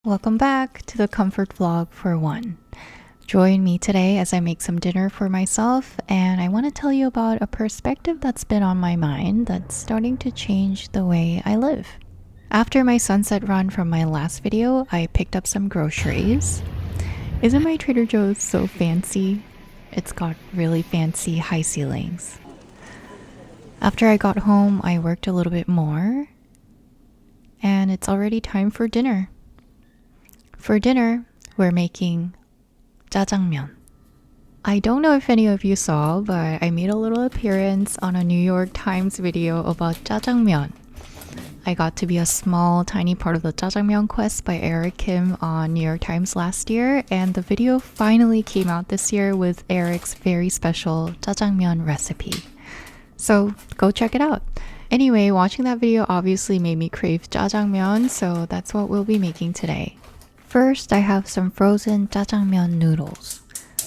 Welcome back to the comfort vlog for one. Join me today as I make some dinner for myself, and I want to tell you about a perspective that's been on my mind that's starting to change the way I live. After my sunset run from my last video, I picked up some groceries. Isn't my Trader Joe's so fancy? It's got really fancy high ceilings. After I got home, I worked a little bit more, and it's already time for dinner. For dinner, we're making jjajangmyeon. I don't know if any of you saw, but I made a little appearance on a NYTimes video about jjajangmyeon. I got to be a small, tiny part of the Jjajangmyeon quest by Eric Kim on NYTimes last year, and the video finally came out this year with Eric's very special jjajangmyeon recipe. So go check it out. Anyway, watching that video obviously made me crave jjajangmyeon, so that's what we'll be making today. First, I have some frozen jjajangmyeon noodles.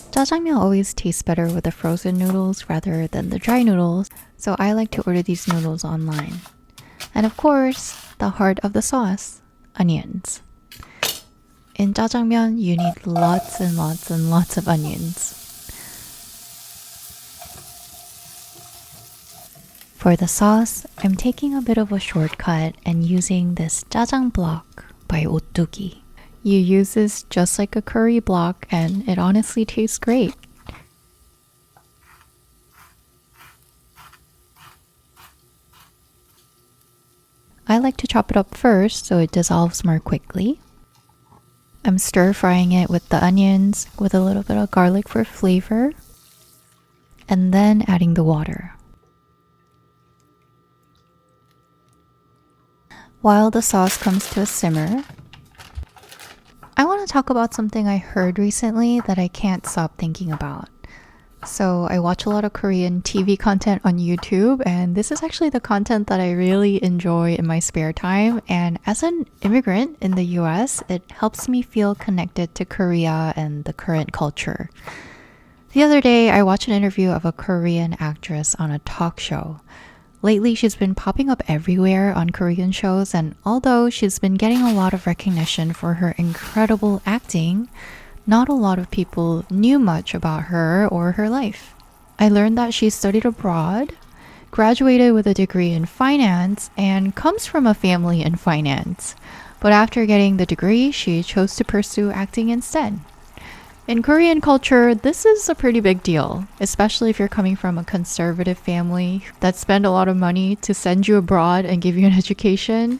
Jjajangmyeon always tastes better with the frozen noodles rather than the dry noodles, so I like to order these noodles online. And of course, the heart of the sauce, onions. In jjajangmyeon, you need lots and lots and lots of onions. For the sauce, I'm taking a bit of a shortcut and using this Jjajang Block by Otugi. You use this just like a curry block and it honestly tastes great. I like to chop it up first so it dissolves more quickly. I'm stir frying it with the onions with a little bit of garlic for flavor, and then adding the water. While the sauce comes to a simmer, I want to talk about something I heard recently that I can't stop thinking about. So I watch a lot of Korean TV content on YouTube, and this is actually the content that I really enjoy in my spare time. And as an immigrant in the US, it helps me feel connected to Korea and the current culture. The other day, I watched an interview of a Korean actress on a talk show. Lately, she's been popping up everywhere on Korean shows, and although she's been getting a lot of recognition for her incredible acting, not a lot of people knew much about her or her life. I learned that she studied abroad, graduated with a degree in finance, and comes from a family in finance. But after getting the degree, she chose to pursue acting instead. In Korean culture, this is a pretty big deal, especially if you're coming from a conservative family that spend a lot of money to send you abroad and give you an education.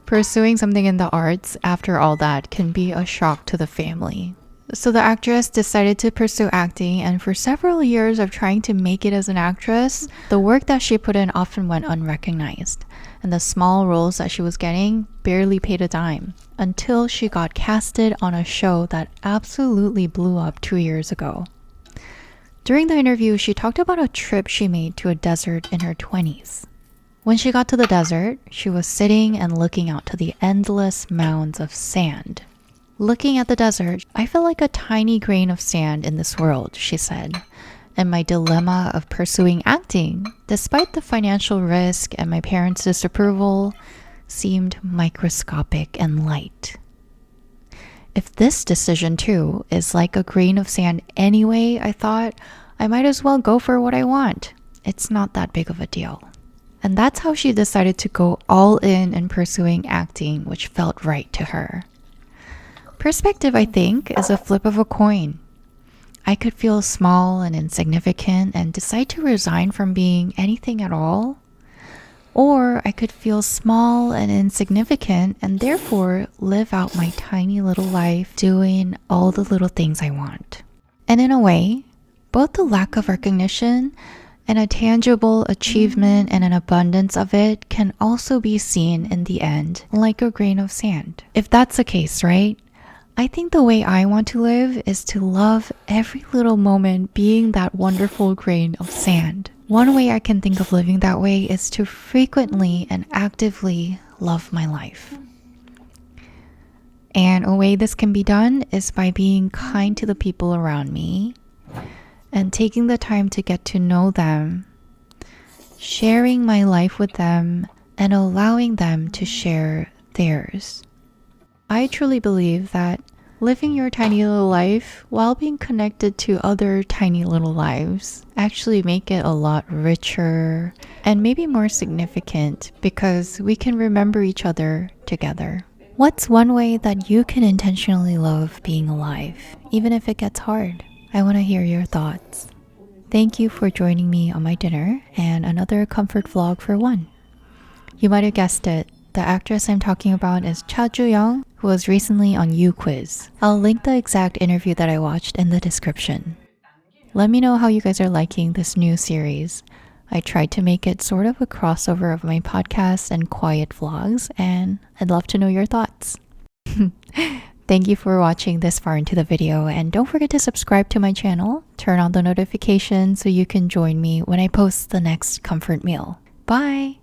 Pursuing something in the arts after all that can be a shock to the family. So the actress decided to pursue acting, and for several years of trying to make it as an actress, the work that she put in often went unrecognized, and the small roles that she was getting barely paid a dime, until she got casted on a show that absolutely blew up 2 years ago. During the interview, she talked about a trip she made to a desert in her 20s. When she got to the desert, she was sitting and looking out to the endless mounds of sand. Looking at the desert, I feel like a tiny grain of sand in this world, she said. And my dilemma of pursuing acting, despite the financial risk and my parents' disapproval, seemed microscopic and light. If this decision too is like a grain of sand anyway, I thought, I might as well go for what I want. It's not that big of a deal. And that's how she decided to go all in pursuing acting, which felt right to her. Perspective, I think, is a flip of a coin. I could feel small and insignificant and decide to resign from being anything at all. Or I could feel small and insignificant and therefore live out my tiny little life doing all the little things I want. And in a way, both the lack of recognition and a tangible achievement and an abundance of it can also be seen in the end like a grain of sand. If that's the case, right? I think the way I want to live is to love every little moment being that wonderful grain of sand. One way I can think of living that way is to frequently and actively love my life. And a way this can be done is by being kind to the people around me and taking the time to get to know them, sharing my life with them, and allowing them to share theirs. I truly believe that living your tiny little life while being connected to other tiny little lives actually make it a lot richer and maybe more significant because we can remember each other together. What's one way that you can intentionally love being alive, even if it gets hard? I want to hear your thoughts. Thank you for joining me on my dinner and another comfort vlog for one. You might have guessed it, the actress I'm talking about is Cha Joo-young, who was recently on U Quiz. I'll link the exact interview that I watched in the description. Let me know how you guys are liking this new series. I tried to make it sort of a crossover of my podcasts and quiet vlogs, and I'd love to know your thoughts. Thank you for watching this far into the video, and don't forget to subscribe to my channel, turn on the notifications so you can join me when I post the next comfort meal. Bye!